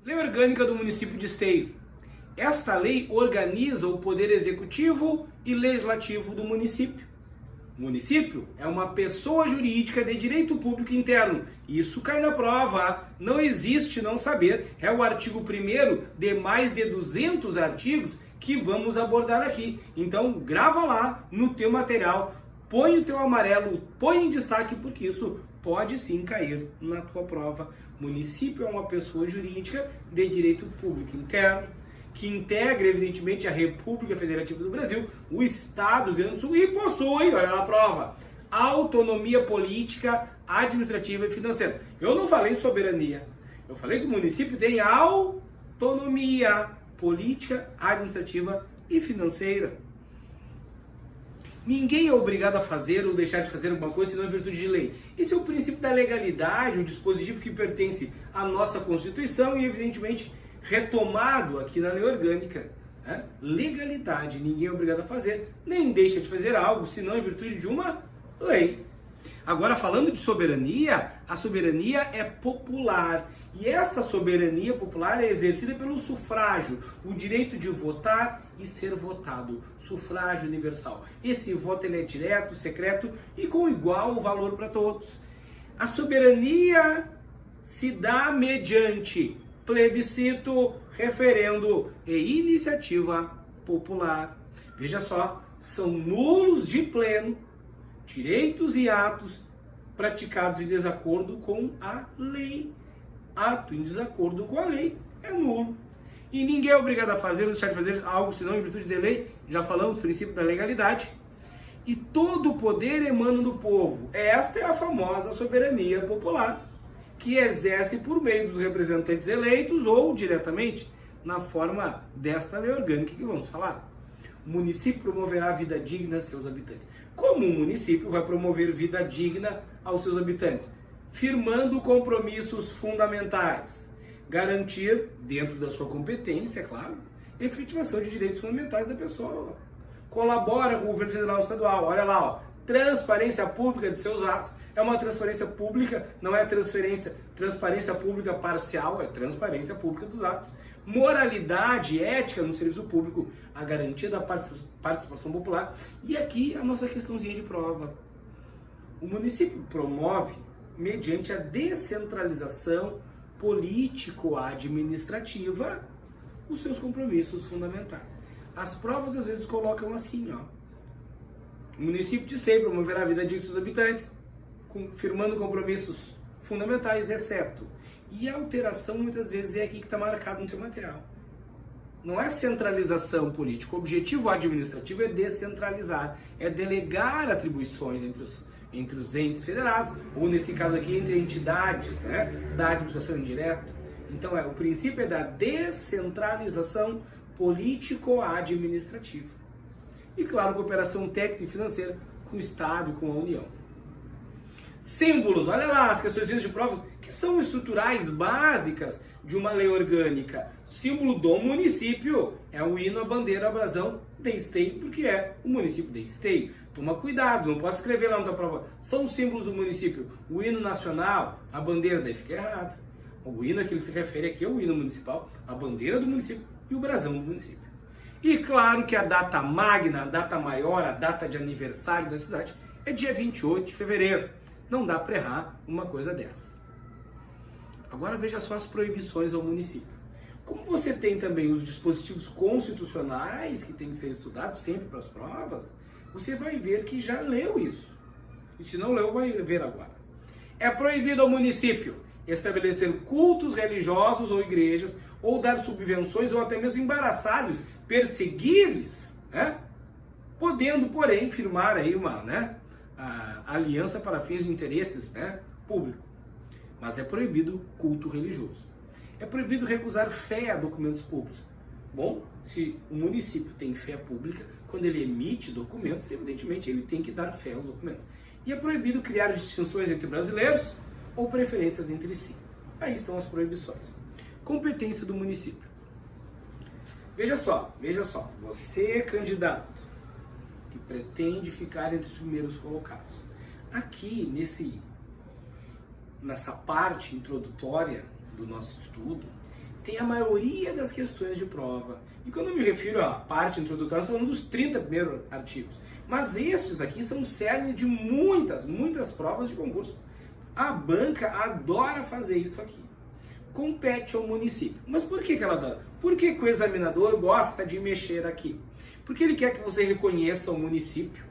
Lei Orgânica do Município de Esteio. Esta lei organiza o poder executivo e legislativo do município. O município é uma pessoa jurídica de direito público interno. Isso cai na prova. Não existe não saber. É o artigo 1º de mais de 200 artigos que vamos abordar aqui. Então, grava lá no teu material, põe o teu amarelo, põe em destaque, porque isso pode sim cair na tua prova. Município é uma pessoa jurídica de direito público interno, que integra, evidentemente, a República Federativa do Brasil, o Estado do Rio Grande do Sul, e possui, olha lá a prova, autonomia política, administrativa e financeira. Eu não falei soberania, eu falei que o município tem autonomia política, administrativa e financeira. Ninguém é obrigado a fazer ou deixar de fazer alguma coisa senão em virtude de lei. Esse é o princípio da legalidade, um dispositivo que pertence à nossa Constituição e, evidentemente, retomado aqui na Lei Orgânica. Legalidade, ninguém é obrigado a fazer, nem deixa de fazer algo senão em virtude de uma lei. Agora, falando de soberania, a soberania é popular. E esta soberania popular é exercida pelo sufrágio, o direito de votar e ser votado, sufrágio universal. Esse voto ele é direto, secreto e com igual valor para todos. A soberania se dá mediante plebiscito, referendo e iniciativa popular. Veja só, são nulos de pleno direitos e atos praticados em desacordo com a lei. Ato em desacordo com a lei é nulo. E ninguém é obrigado a fazer ou deixar de fazer algo senão em virtude de lei. Já falamos do princípio da legalidade. E todo o poder emana do povo. Esta é a famosa soberania popular, que exerce por meio dos representantes eleitos ou diretamente na forma desta lei orgânica que vamos falar. O município promoverá vida digna a seus habitantes. Como um município vai promover vida digna aos seus habitantes? Firmando compromissos fundamentais. Garantir, dentro da sua competência, é claro, efetivação de direitos fundamentais da pessoa. Colabora com o governo federal e estadual. Olha lá, ó, transparência pública de seus atos. É uma transparência pública, não é transparência pública parcial, é transparência pública dos atos. Moralidade, ética no serviço público, a garantia da participação popular. E aqui a nossa questãozinha de prova. O município promove, mediante a descentralização político-administrativa, os seus compromissos fundamentais. As provas às vezes colocam assim, ó. O município de Esteio promoverá a vida digna de seus habitantes, firmando compromissos fundamentais, exceto. E a alteração muitas vezes é aqui que está marcado no teu material. Não é centralização política. O objetivo administrativo é descentralizar, é delegar atribuições entre os entes federados, ou nesse caso aqui entre entidades, da administração indireta. Então o princípio é da descentralização político-administrativa. E claro, cooperação técnica e financeira com o Estado e com a União. Símbolos, olha lá as questões de provas que são estruturais básicas de uma lei orgânica. Símbolo do município é o hino, a bandeira, a brasão de Esteio, porque é o município de Esteio. Toma cuidado, não posso escrever lá na tua prova. São os símbolos do município. O hino nacional, a bandeira, daí fica errado. O hino a que ele se refere aqui é o hino municipal, a bandeira do município e o brasão do município. E claro que a data magna, a data maior, a data de aniversário da cidade é dia 28 de fevereiro. Não dá para errar uma coisa dessas. Agora veja só as proibições ao município. Como você tem também os dispositivos constitucionais que tem que ser estudados sempre para as provas, você vai ver que já leu isso. E se não leu, vai ver agora. É proibido ao município estabelecer cultos religiosos ou igrejas, ou dar subvenções, ou até mesmo embaraçar-lhes, perseguir-lhes, podendo, porém, firmar aí uma aliança para fins de interesses públicos. Mas é proibido culto religioso. É proibido recusar fé a documentos públicos. Bom, se o município tem fé pública, quando ele emite documentos, evidentemente ele tem que dar fé aos documentos. E é proibido criar distinções entre brasileiros ou preferências entre si. Aí estão as proibições. Competência do município. Veja só, você candidato que pretende ficar entre os primeiros colocados. Aqui, nessa parte introdutória do nosso estudo, tem a maioria das questões de prova. E quando eu me refiro à parte introdutória, estou falando dos 30 primeiros artigos. Mas estes aqui são o cerne de muitas provas de concurso. A banca adora fazer isso aqui. Compete ao município. Mas por que ela adora? Por que o examinador gosta de mexer aqui? Porque ele quer que você reconheça o município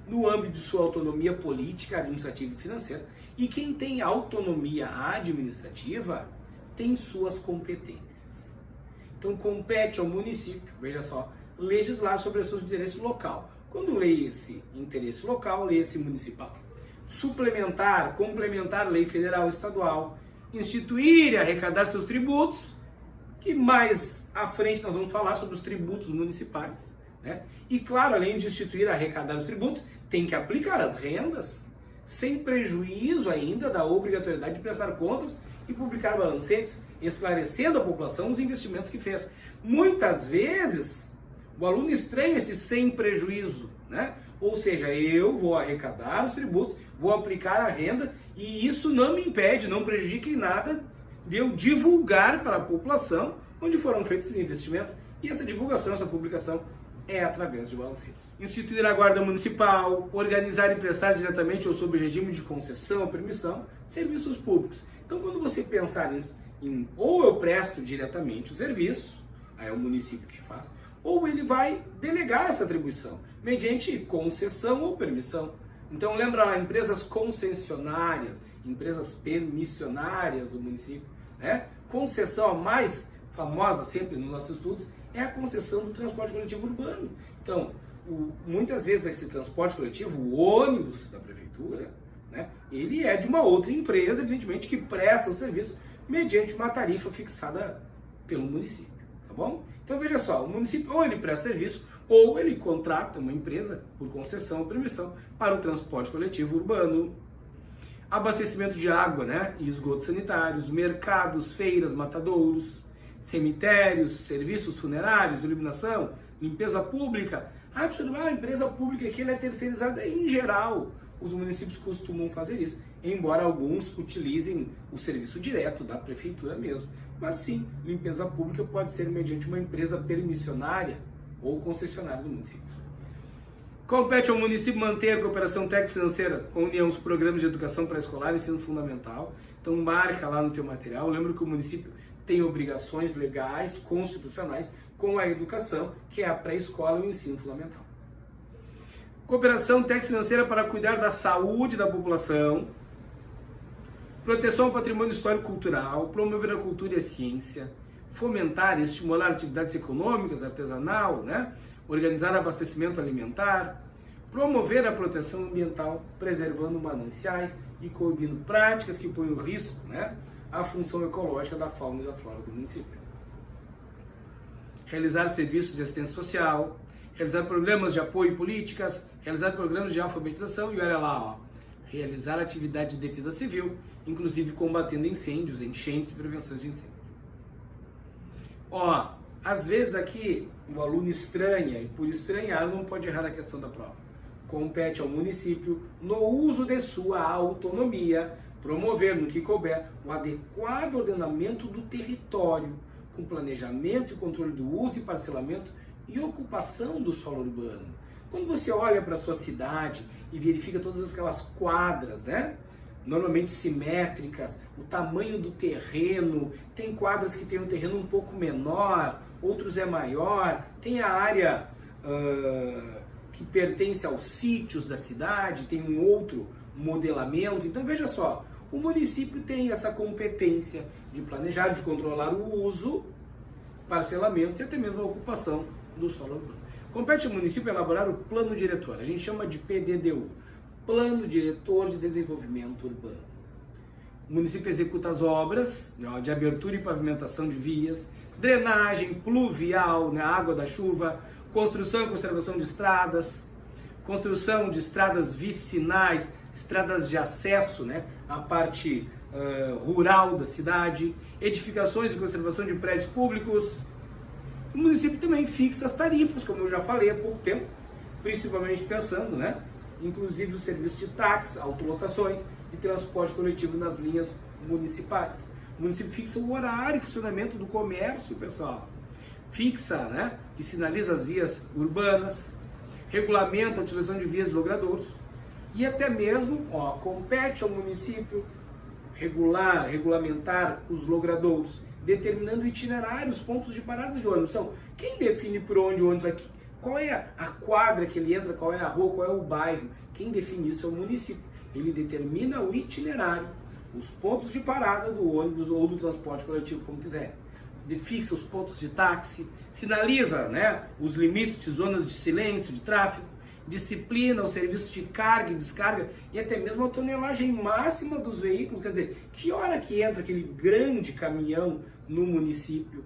no âmbito de sua autonomia política, administrativa e financeira. E quem tem autonomia administrativa tem suas competências. Então compete ao município, veja só, legislar sobre os seus interesses local. Quando leia-se interesse local, leia-se municipal. Suplementar, complementar lei federal e estadual, instituir e arrecadar seus tributos, que mais à frente nós vamos falar sobre os tributos municipais, né? E claro, além de instituir e arrecadar os tributos, tem que aplicar as rendas, sem prejuízo ainda da obrigatoriedade de prestar contas e publicar balancetes, esclarecendo à população os investimentos que fez. Muitas vezes, o aluno estranha esse sem prejuízo, né? Ou seja, eu vou arrecadar os tributos, vou aplicar a renda e isso não me impede, não prejudica em nada de eu divulgar para a população onde foram feitos os investimentos. E essa divulgação, essa publicação é através de balancetes. Instituir a guarda municipal, organizar e prestar diretamente ou sob regime de concessão ou permissão serviços públicos. Então, quando você pensar em ou eu presto diretamente o serviço, aí é o município que faz, ou ele vai delegar essa atribuição, mediante concessão ou permissão. Então lembra lá, empresas concessionárias, empresas permissionárias do município, né? Concessão, a mais famosa sempre nos nossos estudos, é a concessão do transporte coletivo urbano. Então, muitas vezes esse transporte coletivo, o ônibus da prefeitura, né, ele é de uma outra empresa, evidentemente, que presta o serviço mediante uma tarifa fixada pelo município, tá bom? Então veja só, o município ou ele presta serviço, ou ele contrata uma empresa por concessão ou permissão para o transporte coletivo urbano, abastecimento de água, né, e esgotos sanitários, mercados, feiras, matadouros, cemitérios, serviços funerários, iluminação, limpeza pública. A empresa pública aqui ela é terceirizada em geral. Os municípios costumam fazer isso, embora alguns utilizem o serviço direto da prefeitura mesmo. Mas sim, limpeza pública pode ser mediante uma empresa permissionária ou concessionária do município. Compete ao município manter a cooperação técnico-financeira com a União, os programas de educação pré-escolar e ensino fundamental. Então marca lá no teu material. Lembra que o município tem obrigações legais, constitucionais, com a educação, que é a pré-escola e o ensino fundamental. Cooperação técnico-financeira para cuidar da saúde da população, proteção ao patrimônio histórico-cultural, promover a cultura e a ciência, fomentar e estimular atividades econômicas, artesanal, né? Organizar abastecimento alimentar, promover a proteção ambiental, preservando mananciais e coibindo práticas que põem em risco, né, a função ecológica da fauna e da flora do município. Realizar serviços de assistência social, realizar programas de apoio e políticas, realizar programas de alfabetização e olha lá, ó, realizar atividade de defesa civil, inclusive combatendo incêndios, enchentes e prevenções de incêndio. Ó, às vezes aqui o aluno estranha e por estranhar não pode errar a questão da prova. Compete ao município, no uso de sua autonomia, promover no que couber o adequado ordenamento do território, com planejamento e controle do uso e parcelamento e ocupação do solo urbano. Quando você olha para a sua cidade e verifica todas aquelas quadras, né? Normalmente simétricas, o tamanho do terreno, tem quadras que tem um terreno um pouco menor, outros é maior, tem a área que pertence aos sítios da cidade, tem um outro modelamento. Então veja só, o município tem essa competência de planejar, de controlar o uso, parcelamento e até mesmo a ocupação do solo urbano. Compete ao município elaborar o plano diretor, a gente chama de PDDU, Plano Diretor de Desenvolvimento Urbano. O município executa as obras de abertura e pavimentação de vias, drenagem pluvial, né, água da chuva, construção e conservação de estradas, construção de estradas vicinais, estradas de acesso, né, à parte rural da cidade, edificações e conservação de prédios públicos. O município também fixa as tarifas, como eu já falei há pouco tempo, principalmente pensando, né, inclusive o serviço de táxi, autolotações e transporte coletivo nas linhas municipais. O município fixa o horário e funcionamento do comércio, pessoal. Fixa, né? E sinaliza as vias urbanas, regulamenta a utilização de vias de logradouros e até mesmo, compete ao município regulamentar os logradouros, determinando itinerários, pontos de parada de ônibus. Então, quem define por onde o ônibus vai, qual é a quadra que ele entra, qual é a rua, qual é o bairro, quem define isso é o município. Ele determina o itinerário, os pontos de parada do ônibus ou do transporte coletivo, como quiser. Fixa os pontos de táxi, sinaliza, né, os limites de zonas de silêncio, de tráfego, disciplina os serviços de carga e descarga e até mesmo a tonelagem máxima dos veículos. Quer dizer, que hora que entra aquele grande caminhão no município?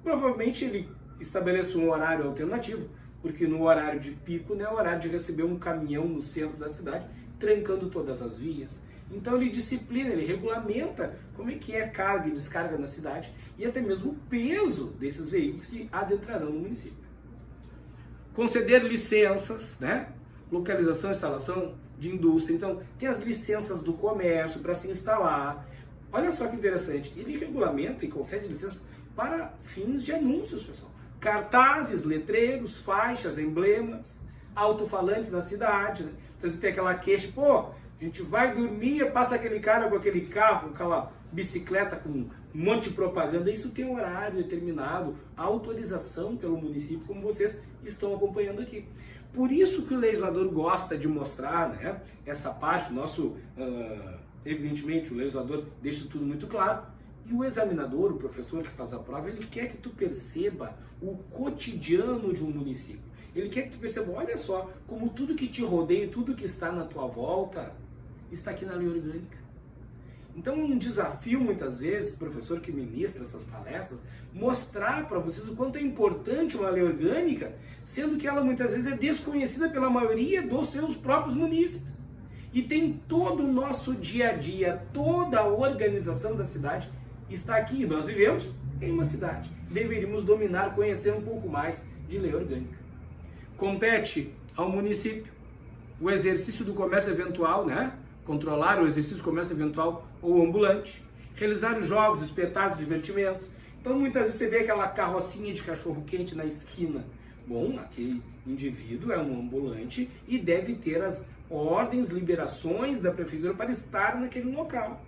Provavelmente ele estabelece um horário alternativo, porque no horário de pico não é o horário de receber um caminhão no centro da cidade, trancando todas as vias. Então ele disciplina, ele regulamenta como é que é carga e descarga na cidade e até mesmo o peso desses veículos que adentrarão no município. Conceder licenças, né? Localização e instalação de indústria. Então tem as licenças do comércio para se instalar. Olha só que interessante, ele regulamenta e concede licenças para fins de anúncios, pessoal. Cartazes, letreiros, faixas, emblemas, alto-falantes na cidade, né? Então você tem aquela queixa, a gente vai dormir, passa aquele cara com aquele carro, com aquela bicicleta com um monte de propaganda. Isso tem um horário determinado, autorização pelo município, como vocês estão acompanhando aqui. Por isso que o legislador gosta de mostrar, né, essa parte, evidentemente o legislador deixa tudo muito claro, e o examinador, o professor que faz a prova, ele quer que tu perceba o cotidiano de um município. Ele quer que tu perceba, olha só, como tudo que te rodeia, tudo que está na tua volta, está aqui na lei orgânica. Então é um desafio, muitas vezes, o professor que ministra essas palestras, mostrar para vocês o quanto é importante uma lei orgânica, sendo que ela muitas vezes é desconhecida pela maioria dos seus próprios munícipes. E tem todo o nosso dia a dia, toda a organização da cidade está aqui. Nós vivemos em uma cidade. Deveríamos dominar, conhecer um pouco mais de lei orgânica. Compete ao município o exercício do comércio eventual, né? Controlar o exercício do comércio eventual ou ambulante, realizar os jogos, espetáculos, divertimentos. Então muitas vezes você vê aquela carrocinha de cachorro-quente na esquina. Bom, aquele indivíduo é um ambulante e deve ter as ordens, liberações da prefeitura para estar naquele local.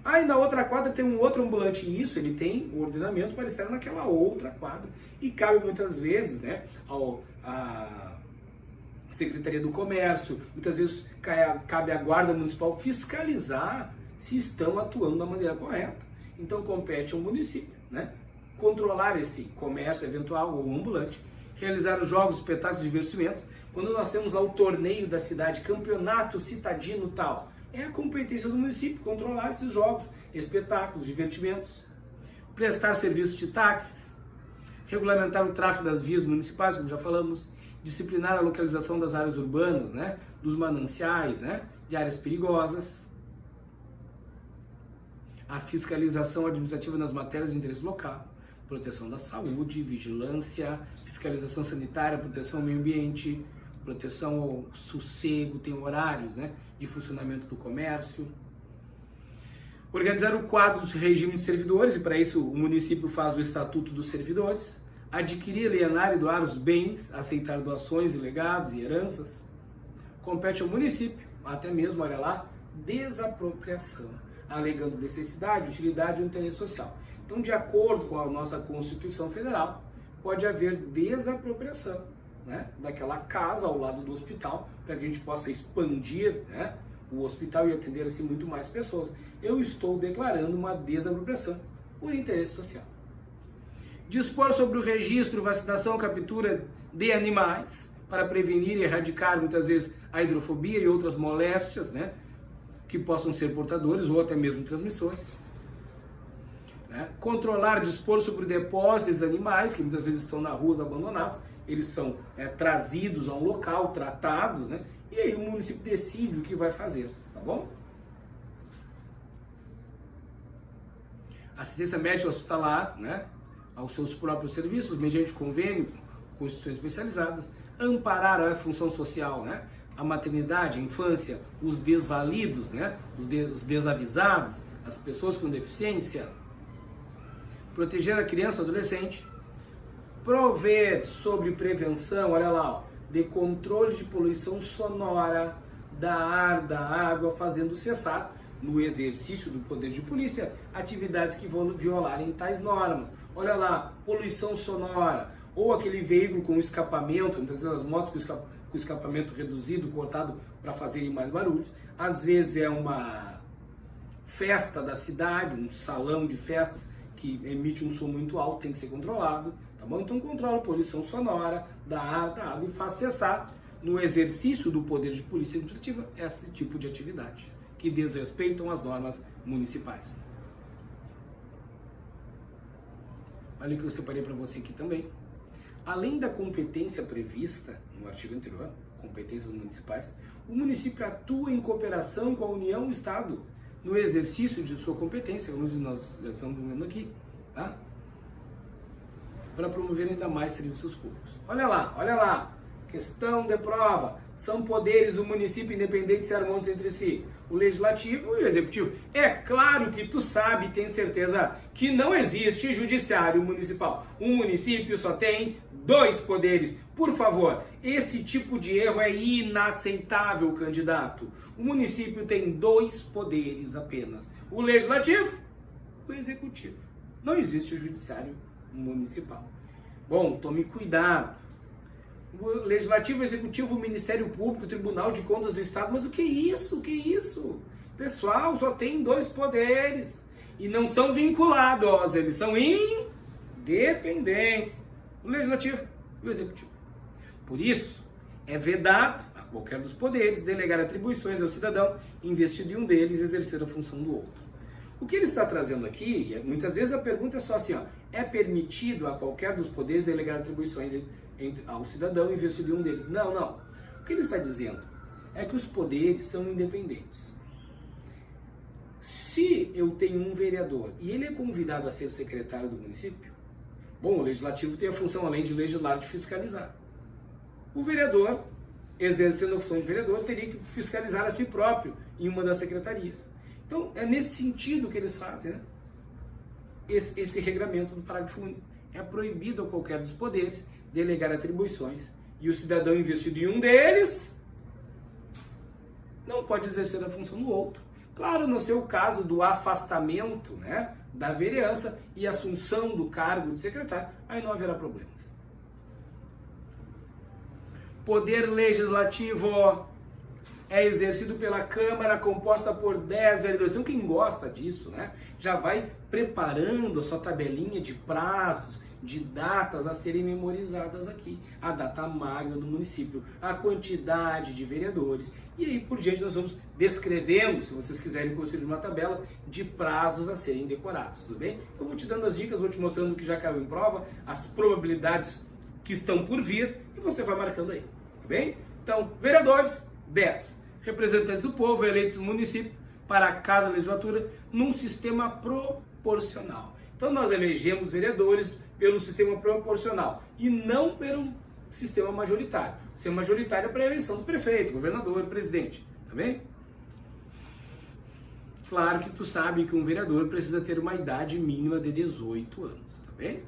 E na outra quadra tem um outro ambulante, e isso ele tem o ordenamento para estar naquela outra quadra. E cabe muitas vezes, né, a Secretaria do Comércio, muitas vezes cabe à Guarda Municipal fiscalizar se estão atuando da maneira correta. Então compete ao município, né, controlar esse comércio eventual ou ambulante, realizar os jogos, espetáculos, divertimentos. Quando nós temos lá o torneio da cidade, campeonato citadino tal, é a competência do município controlar esses jogos, espetáculos, divertimentos, prestar serviços de táxis, regulamentar o tráfego das vias municipais, como já falamos, disciplinar a localização das áreas urbanas, né, dos mananciais, né, de áreas perigosas, a fiscalização administrativa nas matérias de interesse local, proteção da saúde, vigilância, fiscalização sanitária, proteção ao meio ambiente, proteção ao sossego, tem horários, né, de funcionamento do comércio. Organizar o quadro dos regimes de servidores, e para isso o município faz o Estatuto dos Servidores. Adquirir, alienar e doar os bens, aceitar doações e legados e heranças. Compete ao município, até mesmo, olha lá, desapropriação, alegando necessidade, utilidade ou interesse social. Então, de acordo com a nossa Constituição Federal, pode haver desapropriação, né, daquela casa ao lado do hospital, para que a gente possa expandir, né, o hospital e atender assim muito mais pessoas. Eu estou declarando uma desapropriação por interesse social. Dispor sobre o registro, vacinação, captura de animais para prevenir e erradicar muitas vezes a hidrofobia e outras moléstias, né, que possam ser portadores ou até mesmo transmissões. Né? Controlar, dispor sobre o depósito desses animais que muitas vezes estão na rua abandonados. Eles são trazidos a um local, tratados, né? E aí o município decide o que vai fazer, tá bom? Assistência médica hospitalar, né, aos seus próprios serviços, mediante convênio com instituições especializadas. Amparar a função social, né, a maternidade, a infância, os desvalidos, né, os desavisados, as pessoas com deficiência, proteger a criança e adolescente, prover sobre prevenção, olha lá, ó, de controle de poluição sonora, da ar, da água, fazendo cessar, no exercício do poder de polícia, atividades que vão violarem tais normas. Olha lá, poluição sonora, ou aquele veículo com escapamento, muitas vezes as motos com escapamento reduzido, cortado para fazerem mais barulhos. Às vezes é uma festa da cidade, um salão de festas que emite um som muito alto, tem que ser controlado, tá bom? Então controla a poluição sonora, da ar, da água e faz cessar no exercício do poder de polícia administrativa esse tipo de atividade que desrespeitam as normas municipais. Olha o que eu separei para você aqui também. Além da competência prevista no artigo anterior, competências municipais, o município atua em cooperação com a União e o Estado no exercício de sua competência, como nós já estamos vendo aqui, tá? Para promover ainda mais serviços públicos. Olha lá, questão de prova. São poderes do município independentes e harmônicos entre si, o legislativo e o executivo. É claro que tu sabe, tem certeza, que não existe judiciário municipal. Um município só tem 2 poderes. Por favor, esse tipo de erro é inaceitável, candidato. O município tem 2 poderes apenas, o legislativo e o executivo. Não existe o judiciário municipal. Bom, tome cuidado. O Legislativo, o Executivo, o Ministério Público, o Tribunal de Contas do Estado, mas o que é isso? O que é isso? Pessoal, só tem 2 poderes e não são vinculados, eles são independentes, o Legislativo e o Executivo. Por isso, é vedado a qualquer dos poderes delegar atribuições ao cidadão, investido em um deles e exercer a função do outro. O que ele está trazendo aqui, muitas vezes a pergunta é só assim, ó, é permitido a qualquer dos poderes delegar atribuições ao cidadão investido em um deles? Não. O que ele está dizendo é que os poderes são independentes. Se eu tenho um vereador e ele é convidado a ser secretário do município, bom, o legislativo tem a função, além de legislar, de fiscalizar. O vereador, exercendo a função de vereador, teria que fiscalizar a si próprio em uma das secretarias. Então, é nesse sentido que eles fazem, né? Esse regramento do parágrafo único. É proibido a qualquer dos poderes delegar atribuições e o cidadão investido em um deles não pode exercer a função do outro. Claro, no seu caso do afastamento, né, da vereança e assunção do cargo de secretário, aí não haverá problemas. Poder legislativo é exercido pela Câmara, composta por 10 vereadores. Então, quem gosta disso, né, já vai preparando a sua tabelinha de prazos, de datas a serem memorizadas aqui. A data magna do município, a quantidade de vereadores. E aí, por diante, nós vamos descrevendo, se vocês quiserem construir uma tabela, de prazos a serem decorados, tudo bem? Eu vou te dando as dicas, vou te mostrando o que já caiu em prova, as probabilidades que estão por vir, e você vai marcando aí, tá bem? Então, vereadores, 10. Representantes do povo eleitos no município para cada legislatura num sistema proporcional. Então nós elegemos vereadores pelo sistema proporcional e não pelo sistema majoritário. O sistema majoritário é para a eleição do prefeito, governador, presidente, tá bem? Claro que tu sabe que um vereador precisa ter uma idade mínima de 18 anos, tá bem?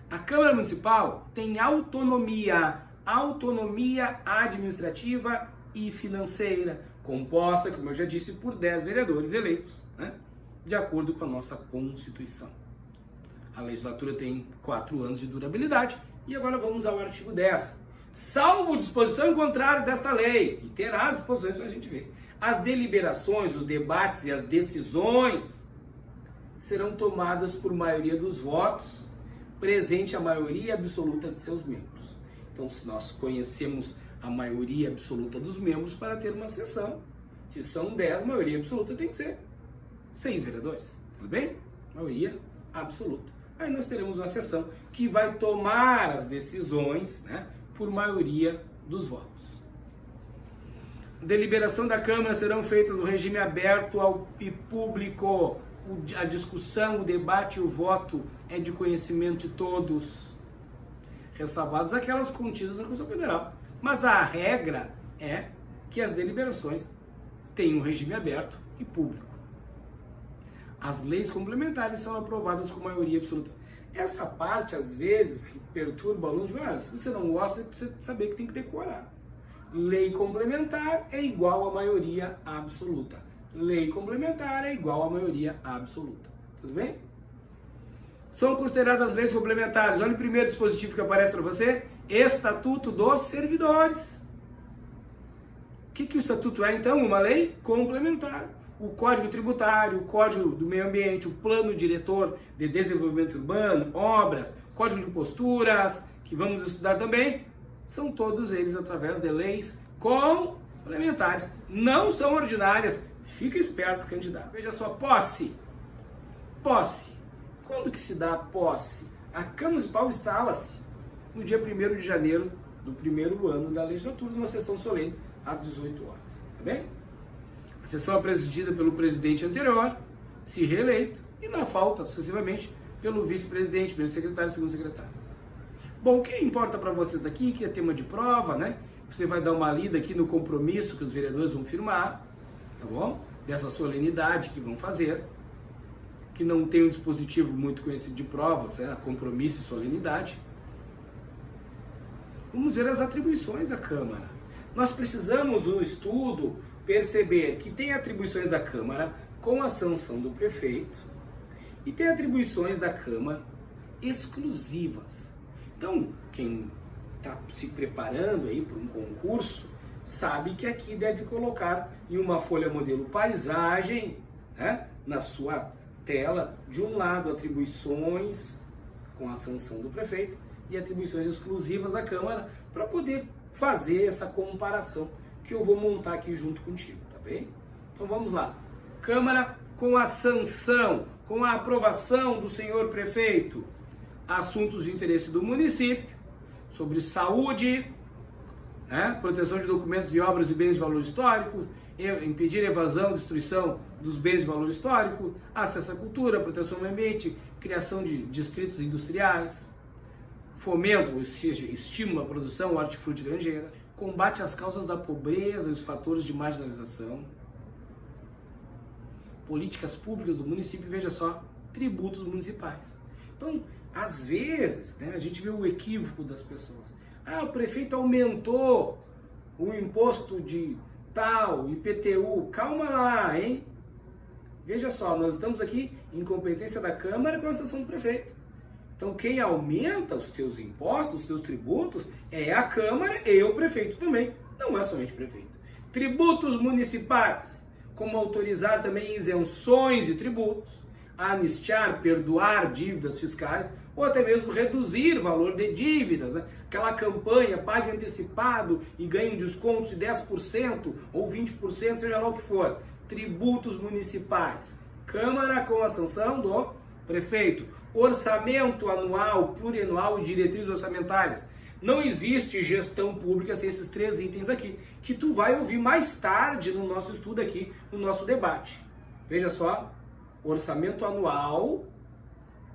A Câmara Municipal tem autonomia administrativa e financeira, composta, como eu já disse, por 10 vereadores eleitos, né, de acordo com a nossa Constituição. A legislatura tem 4 anos de durabilidade e agora vamos ao artigo 10. Salvo disposição em contrário desta lei, e terá as disposições para a gente ver, as deliberações, os debates e as decisões serão tomadas por maioria dos votos, presente a maioria absoluta de seus membros. Então, se nós conhecemos a maioria absoluta dos membros para ter uma sessão, se são 10, a maioria absoluta tem que ser 6 vereadores, tudo bem? Maioria absoluta. Aí nós teremos uma sessão que vai tomar as decisões, né, por maioria dos votos. A deliberação da Câmara serão feitas no regime aberto e público. A discussão, o debate e o voto é de conhecimento de todos, ressalvadas aquelas contidas na Constituição Federal. Mas a regra é que as deliberações têm um regime aberto e público. As leis complementares são aprovadas com maioria absoluta. Essa parte, às vezes, que perturba o aluno, digo, se você não gosta, você precisa saber que tem que decorar. Lei complementar é igual à maioria absoluta. Lei complementar é igual à maioria absoluta. Tudo bem? São consideradas leis complementares. Olha o primeiro dispositivo que aparece para você. Estatuto dos Servidores. O que o Estatuto é, então? Uma lei complementar. O Código Tributário, o Código do Meio Ambiente, o Plano Diretor de Desenvolvimento Urbano, obras, Código de Posturas, que vamos estudar também, são todos eles através de leis complementares. Não são ordinárias. Fica esperto, candidato. Veja só, posse. Posse. Quando que se dá a posse? A Câmara Municipal instala-se no dia 1º de janeiro do primeiro ano da legislatura, numa sessão solene, às 18 horas. Tá bem? A sessão é presidida pelo presidente anterior, se reeleito, e na falta, sucessivamente, pelo vice-presidente, primeiro secretário e segundo secretário. Bom, o que importa para você daqui, que é tema de prova, né? Você vai dar uma lida aqui no compromisso que os vereadores vão firmar, tá bom? Dessa solenidade que vão fazer, que não tem um dispositivo muito conhecido de provas, compromisso e solenidade. Vamos ver as atribuições da Câmara. Nós precisamos, no estudo, perceber que tem atribuições da Câmara com a sanção do prefeito e tem atribuições da Câmara exclusivas. Então, quem está se preparando aí para um concurso sabe que aqui deve colocar em uma folha modelo paisagem, né, na sua tela, de um lado atribuições com a sanção do prefeito e atribuições exclusivas da Câmara, para poder fazer essa comparação que eu vou montar aqui junto contigo, tá bem? Então vamos lá. Câmara com a sanção, com a aprovação do senhor prefeito, assuntos de interesse do município, sobre saúde, né, proteção de documentos e obras e bens de valor histórico, impedir evasão, destruição dos bens de valor histórico, acesso à cultura, proteção do meio ambiente, criação de distritos industriais, fomento, ou seja, estímulo à produção hortifruti granjeira, combate às causas da pobreza e os fatores de marginalização, políticas públicas do município, veja só, tributos municipais. Então, às vezes, né, a gente vê o equívoco das pessoas. O prefeito aumentou o imposto de tal, IPTU, calma lá, hein? Veja só, nós estamos aqui em competência da Câmara com a sanção do prefeito. Então, quem aumenta os teus impostos, os teus tributos, é a Câmara e o prefeito também, não é somente o prefeito. Tributos municipais, como autorizar também isenções de tributos, anistiar, perdoar dívidas fiscais, ou até mesmo reduzir o valor de dívidas, né? Aquela campanha, pague antecipado e ganhe um desconto de 10% ou 20%, seja lá o que for. Tributos municipais. Câmara com a sanção do prefeito. Orçamento anual, plurianual e diretrizes orçamentárias. Não existe gestão pública sem esses 3 itens aqui, que tu vai ouvir mais tarde no nosso estudo aqui, no nosso debate. Veja só, orçamento anual,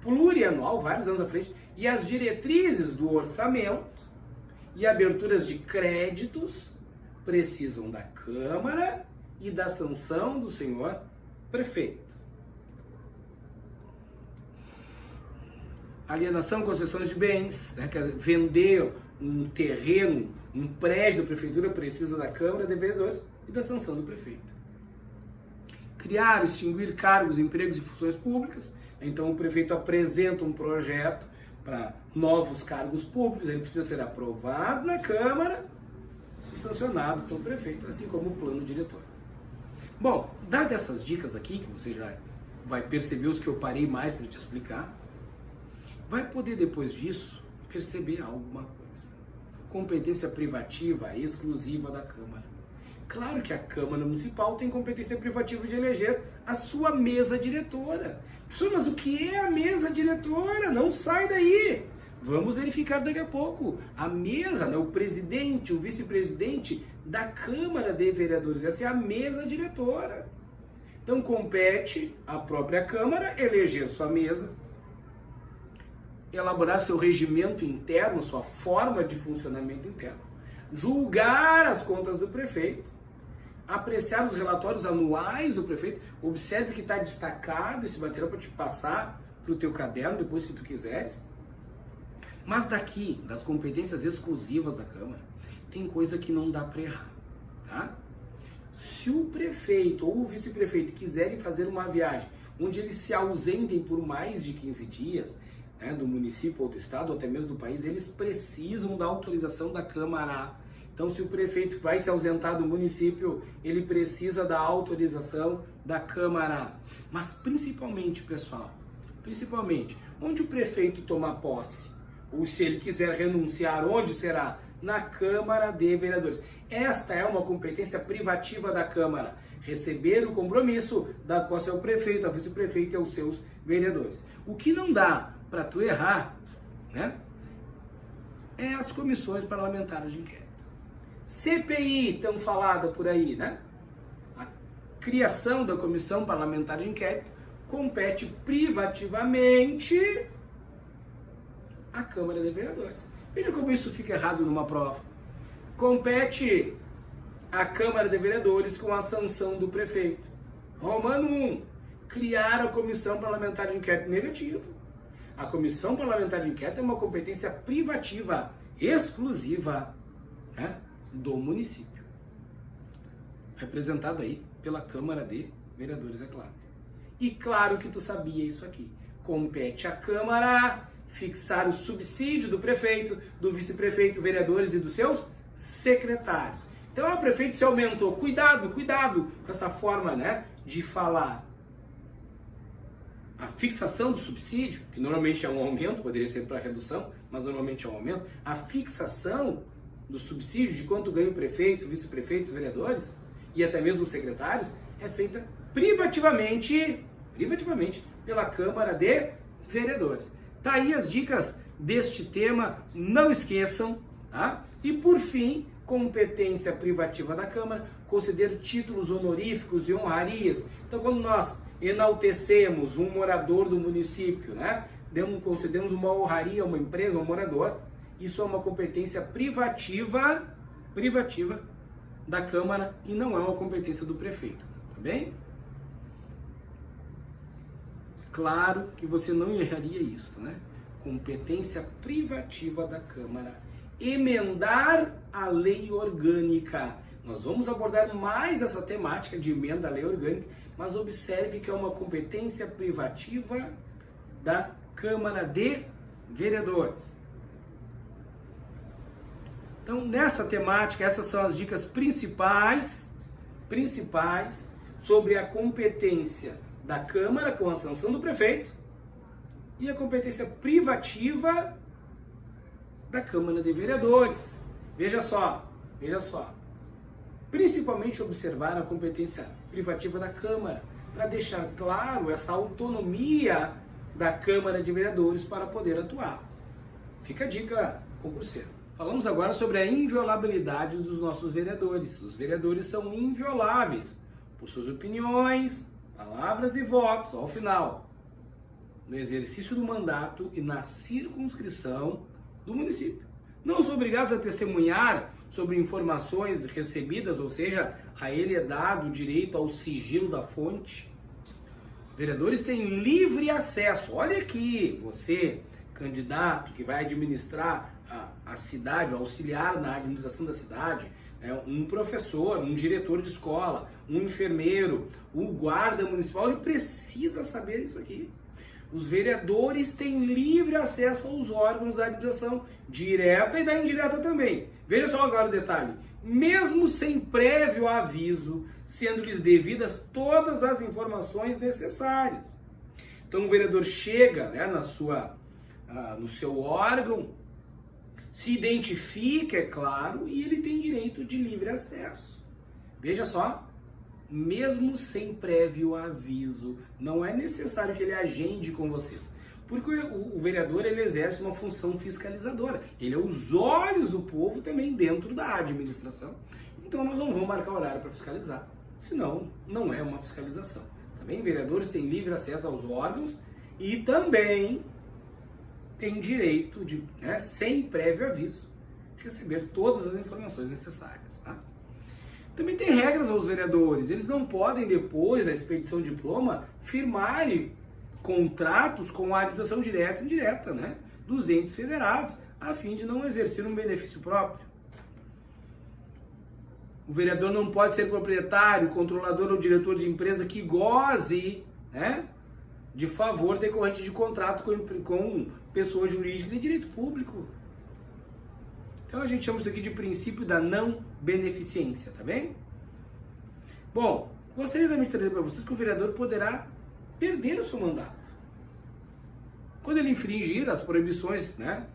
plurianual, vários anos à frente, e as diretrizes do orçamento e aberturas de créditos precisam da Câmara e da sanção do senhor prefeito. Alienação, concessões de bens, né, que é vender um terreno, um prédio da prefeitura, precisa da Câmara de Vereadores e da sanção do prefeito. Criar, extinguir cargos, empregos e funções públicas. Então o prefeito apresenta um projeto para novos cargos públicos, ele precisa ser aprovado na Câmara e sancionado pelo prefeito, assim como o plano diretor. Bom, dadas essas dicas aqui, que você já vai perceber os que eu parei mais para te explicar, vai poder depois disso perceber alguma coisa. Competência privativa exclusiva da Câmara. Claro que a Câmara Municipal tem competência privativa de eleger a sua mesa diretora. Pessoal, mas o que é a mesa diretora? Não sai daí! Vamos verificar daqui a pouco. A mesa, né, o presidente, o vice-presidente da Câmara de Vereadores. Essa é a mesa diretora. Então compete à própria Câmara eleger sua mesa, elaborar seu regimento interno, sua forma de funcionamento interno, julgar as contas do prefeito, apreciar os relatórios anuais do prefeito. Observe que está destacado esse material para te passar para o teu caderno, depois se tu quiseres. Mas daqui, das competências exclusivas da Câmara, tem coisa que não dá para errar, tá? Se o prefeito ou o vice-prefeito quiserem fazer uma viagem onde eles se ausentem por mais de 15 dias, né, do município ou do estado, ou até mesmo do país, eles precisam da autorização da Câmara. Então, se o prefeito vai se ausentar do município, ele precisa da autorização da Câmara. Mas principalmente, pessoal, onde o prefeito tomar posse, ou se ele quiser renunciar, onde será? Na Câmara de Vereadores. Esta é uma competência privativa da Câmara, receber o compromisso da posse ao prefeito, ao vice-prefeito e aos seus vereadores. O que não dá para tu errar, né, é as comissões parlamentares de inquérito. CPI, tão falada por aí, né? A criação da comissão parlamentar de inquérito compete privativamente à Câmara de Vereadores. Veja como isso fica errado numa prova. Compete à Câmara de Vereadores com a sanção do prefeito. Romano 1. Criar a comissão parlamentar de inquérito. Negativo. A comissão parlamentar de inquérito é uma competência privativa, exclusiva, né, do município. Representado aí pela Câmara de Vereadores, é claro. E claro que tu sabia isso aqui. Compete à Câmara fixar o subsídio do prefeito, do vice-prefeito, vereadores e dos seus secretários. Então, o prefeito se aumentou. Cuidado com essa forma, né, de falar. A fixação do subsídio, que normalmente é um aumento, poderia ser para redução, mas normalmente é um aumento. A fixação do subsídio de quanto ganha o prefeito, vice-prefeito, vereadores e até mesmo os secretários é feita privativamente pela Câmara de Vereadores. Tá aí as dicas deste tema, não esqueçam, tá? E por fim, competência privativa da Câmara, considero títulos honoríficos e honrarias. Então, quando nós enaltecemos um morador do município, né? Concedemos uma honraria a uma empresa, a um morador, isso é uma competência privativa da Câmara e não é uma competência do prefeito, tá bem? Claro que você não erraria isso, né? Competência privativa da Câmara. Emendar a lei orgânica. Nós vamos abordar mais essa temática de emenda à lei orgânica, mas observe que é uma competência privativa da Câmara de Vereadores. Então, nessa temática, essas são as dicas principais sobre a competência da Câmara com a sanção do prefeito e a competência privativa da Câmara de Vereadores. Veja só. Principalmente observar a competência privativa da Câmara, para deixar claro essa autonomia da Câmara de Vereadores para poder atuar. Fica a dica, concurseiro. Falamos agora sobre a inviolabilidade dos nossos vereadores. Os vereadores são invioláveis por suas opiniões, palavras e votos, ao final, no exercício do mandato e na circunscrição do município. Não são obrigados a testemunhar sobre informações recebidas, ou seja, a ele é dado o direito ao sigilo da fonte. Vereadores têm livre acesso. Olha aqui, você, candidato que vai administrar a cidade, auxiliar na administração da cidade, um professor, um diretor de escola, um enfermeiro, o guarda municipal, ele precisa saber isso aqui. Os vereadores têm livre acesso aos órgãos da administração, direta e da indireta também. Veja só agora o detalhe. Mesmo sem prévio aviso, sendo-lhes devidas todas as informações necessárias. Então o vereador chega, né, no seu órgão, se identifica, é claro, e ele tem direito de livre acesso. Veja só, mesmo sem prévio aviso, não é necessário que ele agende com vocês. Porque o vereador, ele exerce uma função fiscalizadora. Ele é os olhos do povo também dentro da administração. Então nós não vamos marcar horário para fiscalizar, senão não é uma fiscalização. Também vereadores têm livre acesso aos órgãos e também tem direito de, sem prévio aviso, receber todas as informações necessárias. Tá? Também tem regras aos vereadores. Eles não podem, depois da expedição de diploma, firmarem contratos com a administração direta e indireta, né, dos entes federados, a fim de não exercer um benefício próprio. O vereador não pode ser proprietário, controlador ou diretor de empresa que goze, né, de favor decorrente de contrato com pessoa jurídica de direito público. Então a gente chama isso aqui de princípio da não beneficência, tá bem? Bom, gostaria também de trazer para vocês que o vereador poderá perder o seu mandato quando ele infringir as proibições, né,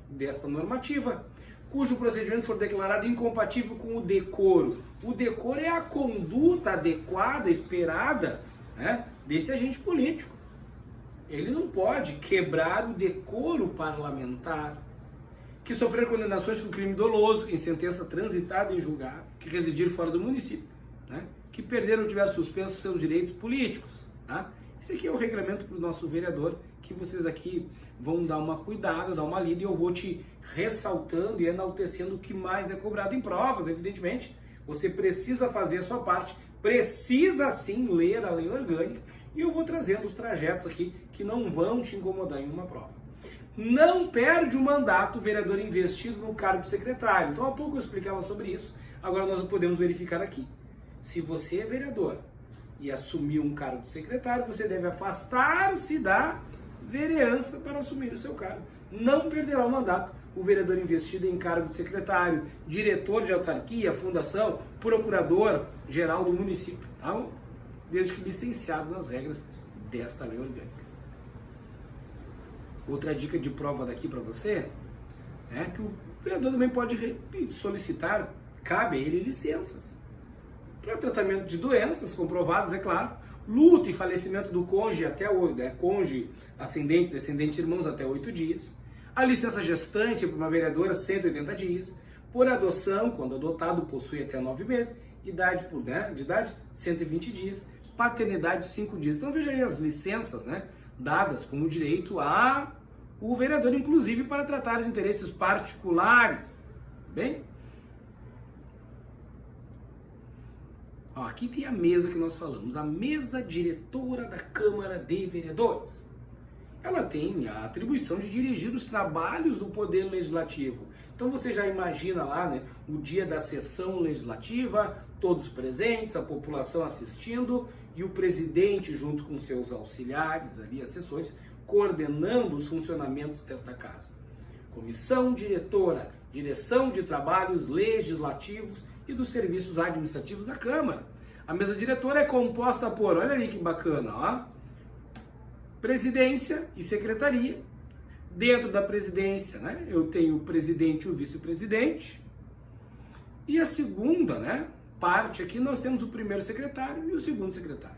desta normativa, cujo procedimento for declarado incompatível com o decoro. O decoro é a conduta adequada, esperada, né, desse agente político. Ele não pode quebrar o decoro parlamentar, que sofrer condenações por crime doloso, em sentença transitada em julgado, que residir fora do município, né, que perder ou tiver suspenso seus direitos políticos. Tá? Esse aqui é o regramento para o nosso vereador, que vocês aqui vão dar uma cuidada, dar uma lida, e eu vou te ressaltando e enaltecendo o que mais é cobrado em provas, evidentemente. Você precisa fazer a sua parte, precisa sim ler a lei orgânica, e eu vou trazendo os trajetos aqui que não vão te incomodar em uma prova. Não perde o mandato o vereador investido no cargo de secretário. Então há pouco eu explicava sobre isso, agora nós podemos verificar aqui. Se você é vereador e assumiu um cargo de secretário, você deve afastar-se da vereança para assumir o seu cargo. Não perderá o mandato o vereador investido em cargo de secretário, diretor de autarquia, fundação, procurador-geral do município, tá bom? Desde que licenciado nas regras desta lei orgânica. Outra dica de prova daqui para você é que o vereador também pode solicitar, cabe a ele, licenças para tratamento de doenças comprovadas, é claro, luto e falecimento do cônjuge até 8, né, cônjuge, ascendente, descendente, irmãos até 8 dias, a licença gestante para uma vereadora 180 dias, por adoção, quando adotado possui até 9 meses, de idade 120 dias, paternidade 5 dias. Então veja aí as licenças, né, dadas como direito a o vereador, inclusive para tratar de interesses particulares, bem? Ó, aqui tem a mesa que nós falamos, a mesa diretora da Câmara de Vereadores. Ela tem a atribuição de dirigir os trabalhos do Poder Legislativo. Então você já imagina lá, né, o dia da sessão legislativa, todos presentes, a população assistindo e o presidente junto com seus auxiliares, ali, assessores, coordenando os funcionamentos desta casa. Comissão diretora, direção de trabalhos legislativos e dos serviços administrativos da Câmara. A mesa diretora é composta por, olha ali que bacana, ó, presidência e secretaria. Dentro da presidência, né, eu tenho o presidente e o vice-presidente. E a segunda, né, parte aqui nós temos o primeiro secretário e o segundo secretário.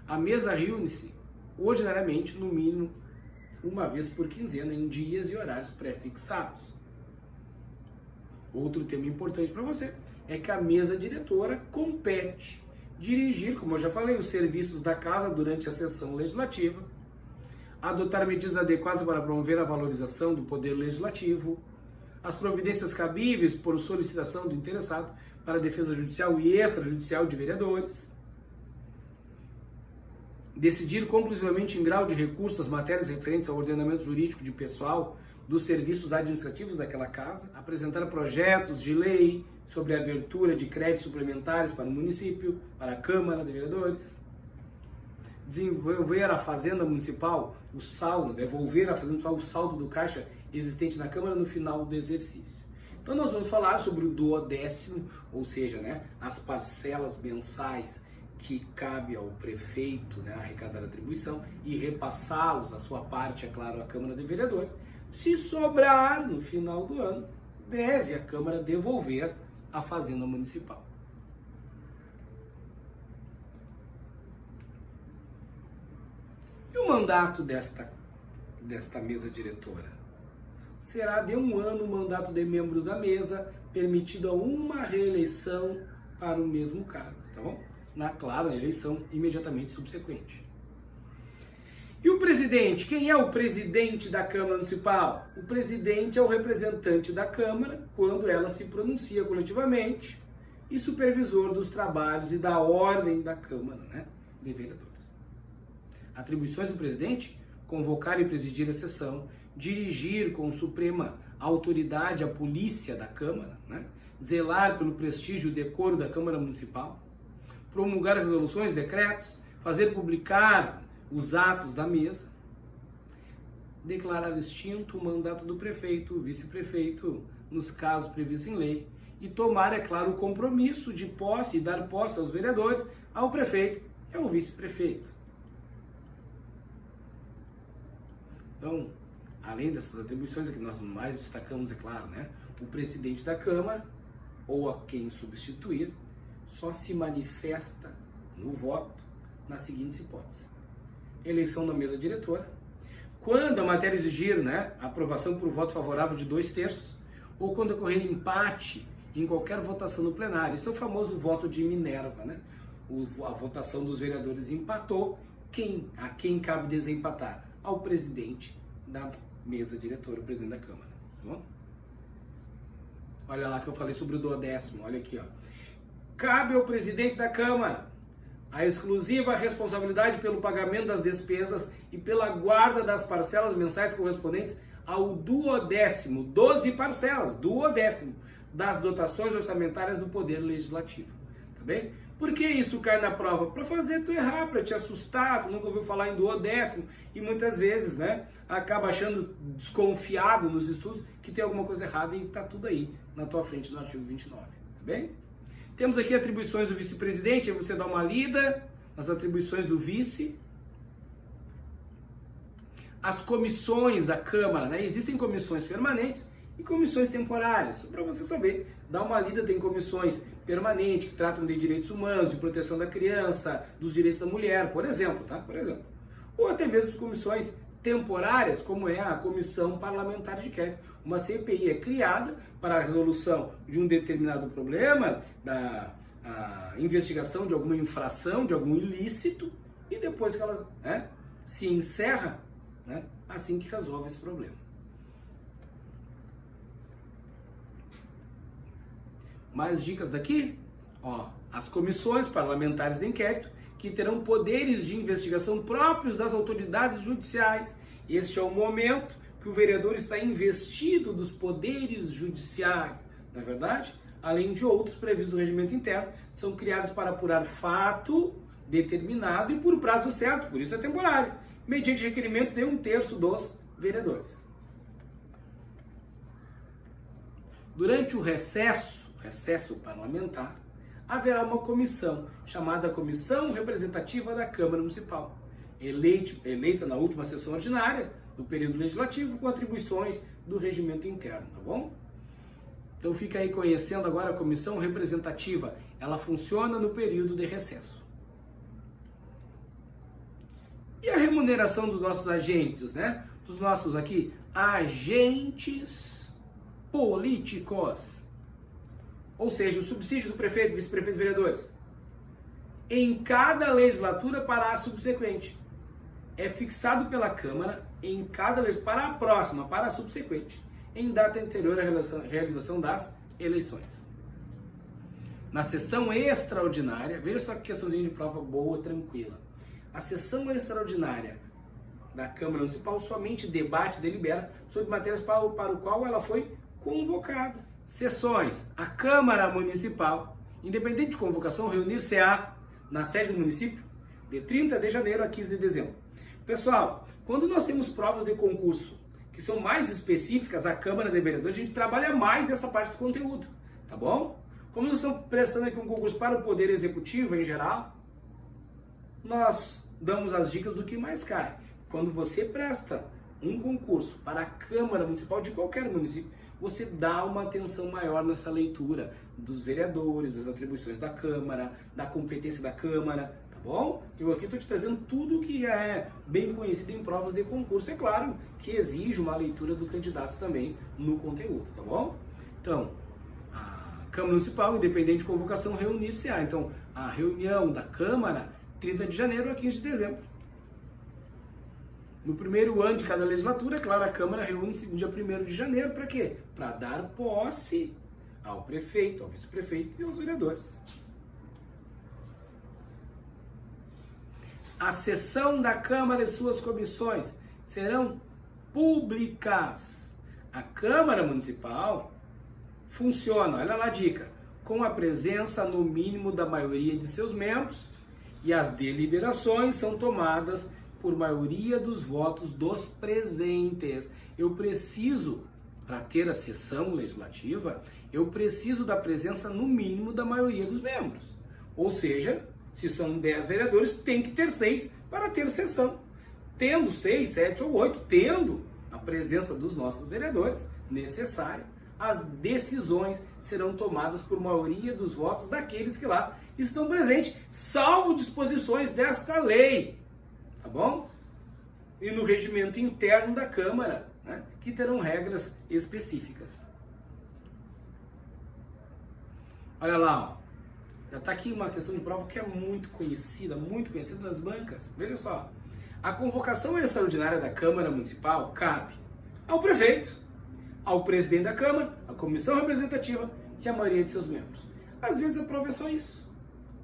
A mesa reúne-se ordinariamente, no mínimo, uma vez por quinzena, em dias e horários pré-fixados. Outro tema importante para você é que a mesa diretora compete dirigir, como eu já falei, os serviços da casa durante a sessão legislativa, adotar medidas adequadas para promover a valorização do poder legislativo, as providências cabíveis por solicitação do interessado para a defesa judicial e extrajudicial de vereadores, decidir conclusivamente em grau de recurso as matérias referentes ao ordenamento jurídico de pessoal dos serviços administrativos daquela casa, apresentar projetos de lei sobre a abertura de créditos suplementares para o município, para a Câmara de Vereadores, devolver à Fazenda Municipal o saldo, devolver à Fazenda Municipal o saldo do caixa existente na Câmara no final do exercício. Então nós vamos falar sobre o duodécimo, ou seja, né, as parcelas mensais que cabe ao prefeito, né, arrecadar a atribuição e repassá-los, a sua parte, é claro, à Câmara de Vereadores. Se sobrar no final do ano, deve a Câmara devolver à Fazenda Municipal. E o mandato desta mesa diretora? Será de 1 ano o mandato de membros da mesa, permitido a uma reeleição para o mesmo cargo, tá bom? Claro, na eleição imediatamente subsequente. E o presidente? Quem é o presidente da Câmara Municipal? O presidente é o representante da Câmara quando ela se pronuncia coletivamente, e supervisor dos trabalhos e da ordem da Câmara, né, de Vereadores. Atribuições do presidente: convocar e presidir a sessão, dirigir com suprema autoridade a polícia da Câmara, né, zelar pelo prestígio e decoro da Câmara Municipal, promulgar resoluções, decretos, fazer publicar os atos da mesa, declarar extinto o mandato do prefeito, vice-prefeito, nos casos previstos em lei, e tomar, é claro, o compromisso de posse e dar posse aos vereadores, ao prefeito e ao vice-prefeito. Então, além dessas atribuições que nós mais destacamos, é claro, né, o presidente da Câmara, ou a quem substituir, só se manifesta no voto nas seguintes hipóteses: eleição da mesa diretora, quando a matéria exigir, né, aprovação por voto favorável de 2/3, ou quando ocorrer empate em qualquer votação no plenário. Isso é o famoso voto de Minerva, né? A votação dos vereadores empatou, a quem cabe desempatar? Ao presidente da mesa diretora, o presidente da Câmara. Tá bom? Olha lá que eu falei sobre o 12º, olha aqui, ó. Cabe ao presidente da Câmara a exclusiva responsabilidade pelo pagamento das despesas e pela guarda das parcelas mensais correspondentes ao 12º, 12 parcelas, 12º, das dotações orçamentárias do Poder Legislativo. Tá bem? Por que isso cai na prova? Para fazer tu errar, para te assustar, tu nunca ouviu falar em 12º e muitas vezes, né, acaba achando desconfiado nos estudos que tem alguma coisa errada e tá tudo aí na tua frente no artigo 29, tá bem? Temos aqui atribuições do vice-presidente, aí você dá uma lida nas atribuições do vice. As comissões da Câmara, né? Existem comissões permanentes e comissões temporárias. Para você saber, dá uma lida, tem comissões permanentes que tratam de direitos humanos, de proteção da criança, dos direitos da mulher, por exemplo, tá? Por exemplo. Ou até mesmo comissões temporárias, como é a Comissão Parlamentar de Inquérito. Uma CPI é criada para a resolução de um determinado problema, da investigação de alguma infração, de algum ilícito, e depois que ela, né, se encerra, né, assim que resolve esse problema. Mais dicas daqui? Ó, as comissões parlamentares de inquérito, que terão poderes de investigação próprios das autoridades judiciais. Este é o momento que o vereador está investido dos poderes judiciários, não é verdade? Além de outros previstos no regimento interno, são criados para apurar fato determinado e por prazo certo, por isso é temporário, mediante requerimento de 1/3 dos vereadores. Durante o recesso parlamentar, haverá uma comissão, chamada Comissão Representativa da Câmara Municipal, eleita na última sessão ordinária do período legislativo, com atribuições do regimento interno, tá bom? Então fica aí conhecendo agora a Comissão Representativa. Ela funciona no período de recesso. E a remuneração dos nossos agentes, né? Dos nossos aqui agentes políticos. Ou seja, o subsídio do prefeito, vice-prefeito e vereadores. Em cada legislatura para a subsequente. É fixado pela Câmara em cada legislatura para a próxima, para a subsequente, em data anterior à realização das eleições. Na sessão extraordinária, veja só que questãozinha de prova boa, tranquila. A sessão extraordinária da Câmara Municipal somente debate e delibera sobre matérias para o qual ela foi convocada. Sessões. A Câmara Municipal, independente de convocação, reunir-se-á na sede do município de 30 de janeiro a 15 de dezembro. Pessoal, quando nós temos provas de concurso que são mais específicas, a Câmara de Vereadores, a gente trabalha mais essa parte do conteúdo, tá bom? Como nós estamos prestando aqui um concurso para o Poder Executivo em geral, nós damos as dicas do que mais cai. Quando você presta um concurso para a Câmara Municipal de qualquer município, você dá uma atenção maior nessa leitura dos vereadores, das atribuições da Câmara, da competência da Câmara, tá bom? Eu aqui estou te trazendo tudo que já é bem conhecido em provas de concurso. É claro que exige uma leitura do candidato também no conteúdo, tá bom? Então, a Câmara Municipal, independente de convocação, reunir-se-á. Então, a reunião da Câmara, 30 de janeiro a 15 de dezembro. No primeiro ano de cada legislatura, é claro, a Câmara reúne-se no dia 1º de janeiro, para quê? Para dar posse ao prefeito, ao vice-prefeito e aos vereadores. A sessão da Câmara e suas comissões serão públicas. A Câmara Municipal funciona, olha lá a dica, com a presença no mínimo da maioria de seus membros e as deliberações são tomadas por maioria dos votos dos presentes. Eu preciso, para ter a sessão legislativa, eu preciso da presença no mínimo da maioria dos membros. Ou seja, se são 10 vereadores, tem que ter 6 para ter sessão. Tendo 6, 7 ou 8, tendo a presença dos nossos vereadores necessária, as decisões serão tomadas por maioria dos votos daqueles que lá estão presentes, salvo disposições desta lei, tá bom? E no regimento interno da Câmara, né, que terão regras específicas. Olha lá, ó. Já está aqui uma questão de prova que é muito conhecida das bancas. Veja só, a convocação extraordinária da Câmara Municipal cabe ao prefeito, ao presidente da Câmara, à comissão representativa e à maioria de seus membros. Às vezes a prova é só isso.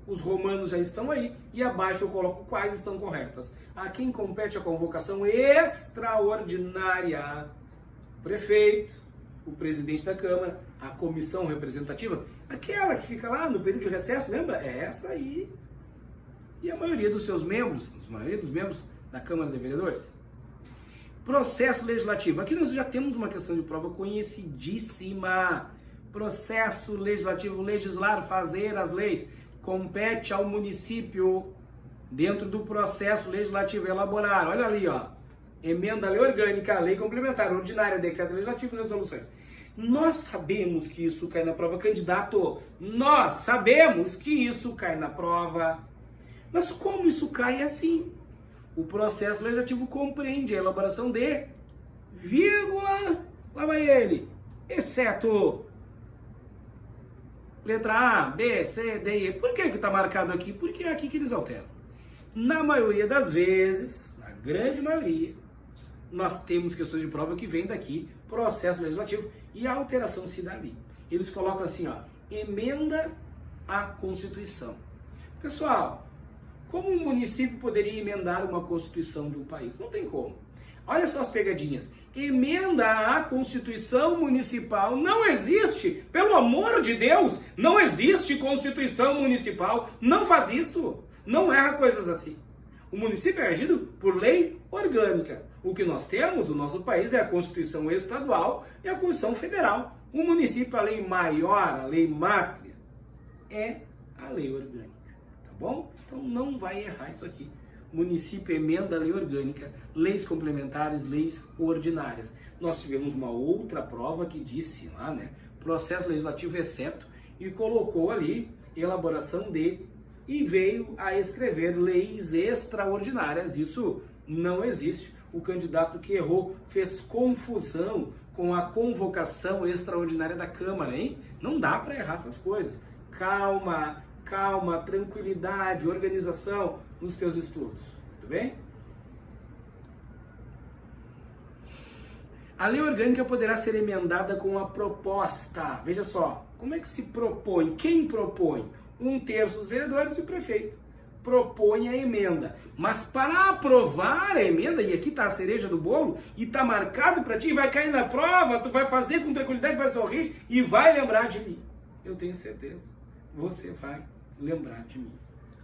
Os romanos já estão aí e abaixo eu coloco quais estão corretas. A quem compete a convocação extraordinária? O prefeito, o presidente da Câmara, a comissão representativa, aquela que fica lá no período de recesso, lembra? É essa aí. E a maioria dos seus membros, a maioria dos membros da Câmara de Vereadores. Processo legislativo. Aqui nós já temos uma questão de prova conhecidíssima. Processo legislativo, legislar, fazer as leis. Compete ao município, dentro do processo legislativo, elaborar. Olha ali, ó. Emenda à lei orgânica, lei complementar, ordinária, decreto legislativo e resoluções. Nós sabemos que isso cai na prova, candidato. Nós sabemos que isso cai na prova. Mas como isso cai assim? O processo legislativo compreende a elaboração de vírgula, lá vai ele, exceto letra A, B, C, D e E. Por que está marcado aqui? Porque é aqui que eles alteram. Na maioria das vezes, na grande maioria, nós temos questões de prova que vêm daqui, processo legislativo, e a alteração se dá ali. Eles colocam assim, ó, emenda à Constituição. Pessoal, como um município poderia emendar uma Constituição de um país? Não tem como. Olha só as pegadinhas. Emenda à Constituição Municipal não existe. Pelo amor de Deus, não existe Constituição Municipal. Não faz isso. Não erra coisas assim. O município é regido por lei orgânica. O que nós temos no nosso país é a Constituição Estadual e a Constituição Federal. O município, a lei maior, a lei mátria, é a lei orgânica. Tá bom? Então não vai errar isso aqui. Município emenda a lei orgânica, leis complementares, leis ordinárias. Nós tivemos uma outra prova que disse lá, né, processo legislativo exceto, e colocou ali elaboração de, e veio a escrever leis extraordinárias. Isso não existe. O candidato que errou fez confusão com a convocação extraordinária da Câmara, hein? Não dá para errar essas coisas. Calma, calma, tranquilidade, organização nos teus estudos, tudo bem? A lei orgânica poderá ser emendada com a proposta. Veja só, como é que se propõe? Quem propõe? 1/3 dos vereadores e o prefeito propõe a emenda. Mas para aprovar a emenda, e aqui está a cereja do bolo, e está marcado para ti, vai cair na prova, tu vai fazer com tranquilidade, vai sorrir e vai lembrar de mim. Eu tenho certeza, você vai lembrar de mim.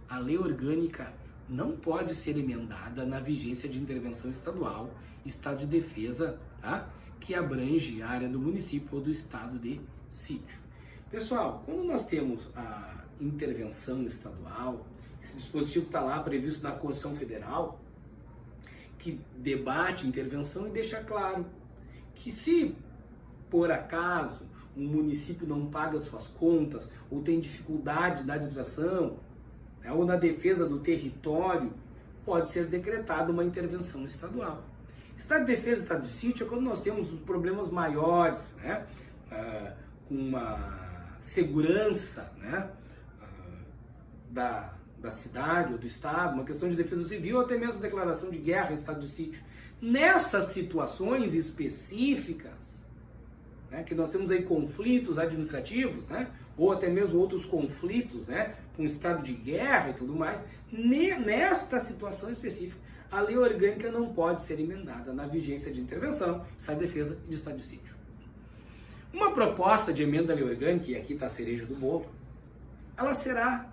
A lei orgânica não pode ser emendada na vigência de intervenção estadual, estado de defesa, tá? Que abrange a área do município ou do estado de sítio. Pessoal, quando nós temos a intervenção estadual, esse dispositivo está lá previsto na Constituição Federal, que debate intervenção e deixa claro que se, por acaso, um município não paga suas contas ou tem dificuldade na administração, né, ou na defesa do território, pode ser decretada uma intervenção estadual. Estado de defesa e estado de sítio é quando nós temos problemas maiores, né, com uma segurança, né, da cidade ou do estado, uma questão de defesa civil ou até mesmo declaração de guerra em estado de sítio. Nessas situações específicas, né, que nós temos aí conflitos administrativos, né, ou até mesmo outros conflitos, né, com estado de guerra e tudo mais, nesta situação específica, a lei orgânica não pode ser emendada na vigência de intervenção, estado de defesa e de estado de sítio. Uma proposta de emenda à lei orgânica, e aqui está a cereja do bolo, ela será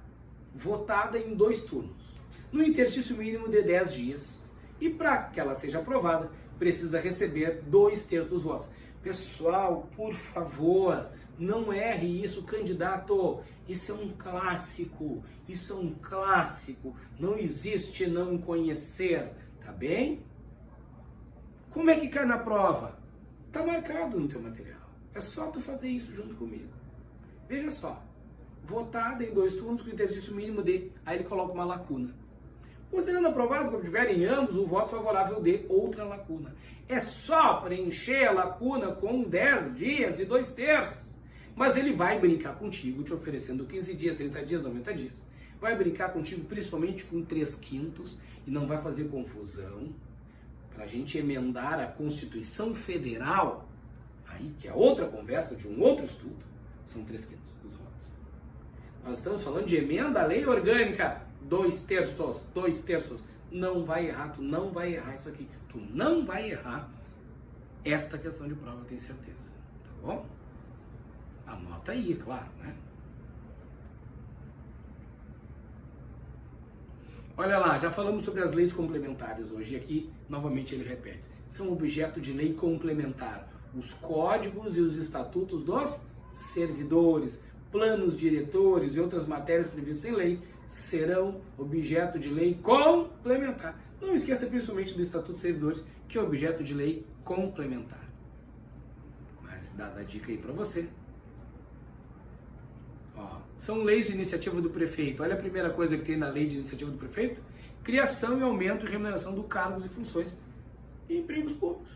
votada em 2 turnos, no interstício mínimo de 10 dias, e para que ela seja aprovada, precisa receber 2/3 dos votos. Pessoal, por favor, não erre isso, candidato. Isso é um clássico, Não existe não conhecer, tá bem? Como é que cai na prova? Tá marcado no teu material. É só tu fazer isso junto comigo. Veja só, votada em 2 turnos com interstício mínimo de... Aí ele coloca uma lacuna. Considerando aprovado, como tiverem ambos, o voto favorável de outra lacuna. É só preencher a lacuna com 10 dias e 2/3. Mas ele vai brincar contigo, te oferecendo 15 dias, 30 dias, 90 dias. Vai brincar contigo principalmente com 3/5 e não vai fazer confusão. Para a gente emendar a Constituição Federal, aí que é outra conversa de um outro estudo, são 3/5 dos votos. Nós estamos falando de emenda à lei orgânica, 2/3. Não vai errar, tu não vai errar isso aqui. Tu não vai errar esta questão de prova, eu tenho certeza. Tá bom? Anota aí, claro, né? Olha lá, já falamos sobre as leis complementares hoje, e aqui, novamente, ele repete. São objeto de lei complementar. Os códigos e os estatutos dos servidores, planos diretores e outras matérias previstas em lei serão objeto de lei complementar. Não esqueça principalmente do Estatuto dos Servidores, que é objeto de lei complementar. Mas dá a dica aí para você. Ó, são leis de iniciativa do prefeito. Olha a primeira coisa que tem na lei de iniciativa do prefeito: criação e aumento e remuneração de cargos e funções e empregos públicos.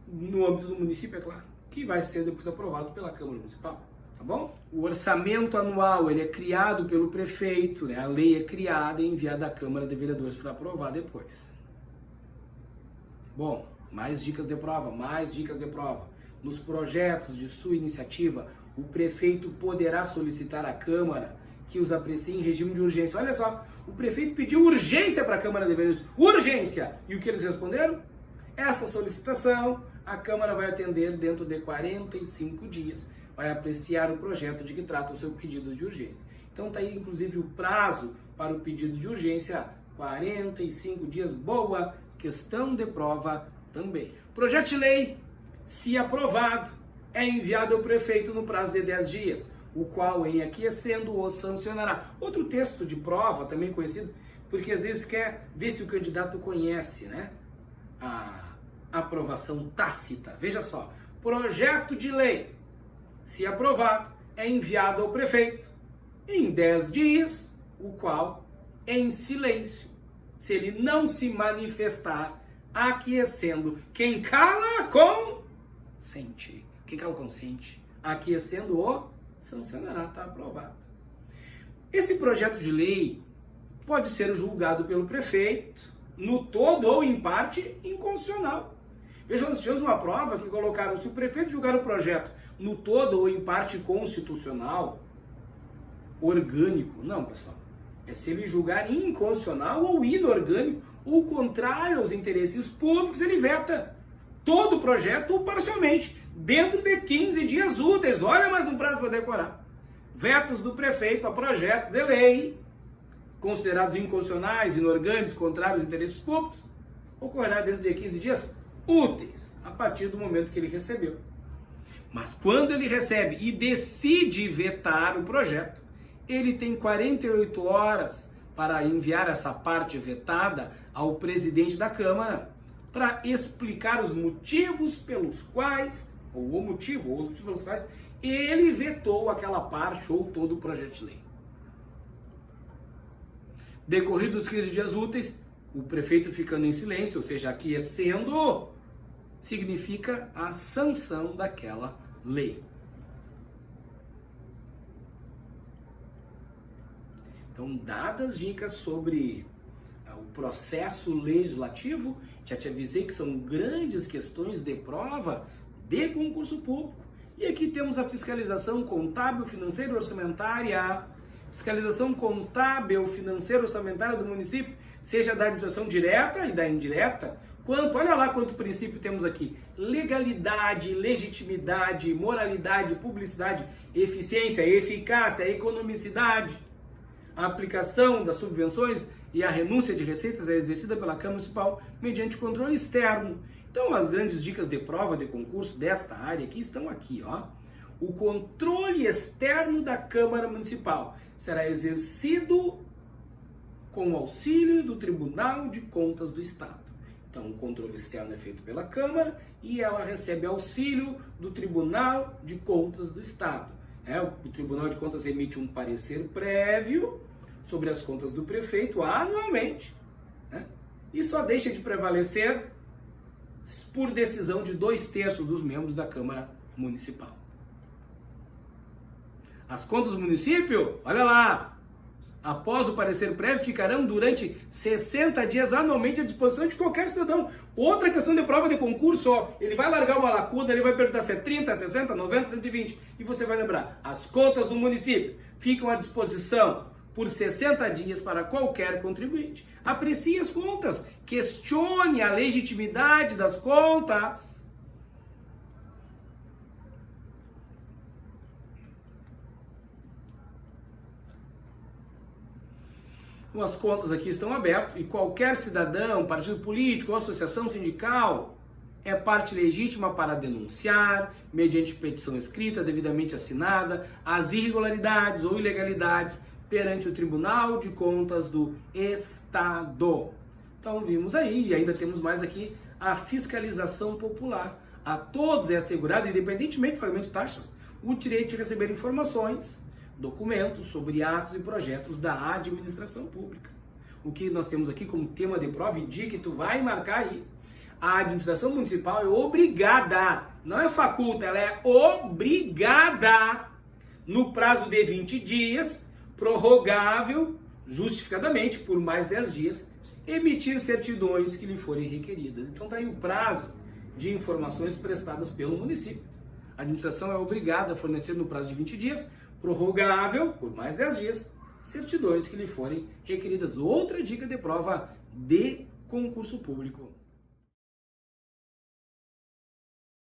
No âmbito do município, é claro, que vai ser depois aprovado pela Câmara Municipal. Tá bom? O orçamento anual, ele é criado pelo prefeito, né? A lei é criada e enviada à Câmara de Vereadores para aprovar depois. Bom, mais dicas de prova. Nos projetos de sua iniciativa, o prefeito poderá solicitar à Câmara que os aprecie em regime de urgência. Olha só, o prefeito pediu urgência para a Câmara de Vereadores. Urgência! E o que eles responderam? Essa solicitação, a Câmara vai atender dentro de 45 dias. Vai apreciar o projeto de que trata o seu pedido de urgência. Então está aí, inclusive, o prazo para o pedido de urgência, 45 dias. Boa questão de prova também. Projeto de lei, se aprovado, é enviado ao prefeito no prazo de 10 dias, o qual, em aquiescendo, o sancionará. Outro texto de prova, também conhecido, porque às vezes quer ver se o candidato conhece, né, a aprovação tácita. Veja só, projeto de lei, se aprovado, é enviado ao prefeito em 10 dias, o qual, em silêncio, se ele não se manifestar, aquiescendo, quem cala consente. Quem cala consente, aquiescendo o sancionará, está aprovado. Esse projeto de lei pode ser julgado pelo prefeito, no todo ou em parte, inconstitucional. Veja, nós tivemos uma prova que colocaram, se o prefeito julgar o projeto no todo ou em parte constitucional, orgânico. Não, pessoal. É se ele julgar inconstitucional ou inorgânico, ou contrário aos interesses públicos, ele veta todo o projeto ou parcialmente, dentro de 15 dias úteis. Olha mais um prazo para decorar. Vetos do prefeito a projetos de lei, considerados inconstitucionais, inorgânicos, contrários aos interesses públicos, ocorrerá dentro de 15 dias úteis, a partir do momento que ele recebeu. Mas quando ele recebe e decide vetar o projeto, ele tem 48 horas para enviar essa parte vetada ao presidente da Câmara para explicar os motivos pelos quais, ou o motivo, ou os motivos pelos quais ele vetou aquela parte ou todo o projeto de lei. Decorridos os 15 dias úteis, o prefeito ficando em silêncio, ou seja, aquiescendo, significa a sanção daquela lei. Então, dadas dicas sobre o processo legislativo, já te avisei que são grandes questões de prova de concurso público. E aqui temos a fiscalização contábil, financeira e orçamentária. Fiscalização contábil, financeira e orçamentária do município, seja da administração direta e da indireta. Olha lá quanto princípio temos aqui. Legalidade, legitimidade, moralidade, publicidade, eficiência, eficácia, economicidade. A aplicação das subvenções e a renúncia de receitas é exercida pela Câmara Municipal mediante controle externo. Então, as grandes dicas de prova de concurso desta área aqui estão aqui, ó. O controle externo da Câmara Municipal será exercido com o auxílio do Tribunal de Contas do Estado. Então, o controle externo é feito pela Câmara e ela recebe auxílio do Tribunal de Contas do Estado. O Tribunal de Contas emite um parecer prévio sobre as contas do prefeito anualmente, e só deixa de prevalecer por decisão de 2/3 dos membros da Câmara Municipal. As contas do município, olha lá, após o parecer prévio, ficarão durante 60 dias anualmente à disposição de qualquer cidadão. Outra questão de prova de concurso, ó, ele vai largar uma lacuna, ele vai perguntar se é 30, 60, 90, 120, e você vai lembrar, as contas do município ficam à disposição por 60 dias para qualquer contribuinte. Aprecie as contas, questione a legitimidade das contas. As contas aqui estão abertas e qualquer cidadão, partido político ou associação sindical é parte legítima para denunciar, mediante petição escrita devidamente assinada, as irregularidades ou ilegalidades perante o Tribunal de Contas do Estado. Então vimos aí, e ainda temos mais aqui, a fiscalização popular. A todos é assegurado, independentemente do pagamento de taxas, o direito de receber informações, documentos sobre atos e projetos da administração pública. O que nós temos aqui como tema de prova, e dia que tu vai marcar aí, a administração municipal é obrigada, não é faculta, ela é obrigada, no prazo de 20 dias, prorrogável, justificadamente, por mais 10 dias, emitir certidões que lhe forem requeridas. Então está aí o prazo de informações prestadas pelo município. A administração é obrigada a fornecer no prazo de 20 dias, prorrogável por mais 10 dias, certidões que lhe forem requeridas. Outra dica de prova de concurso público.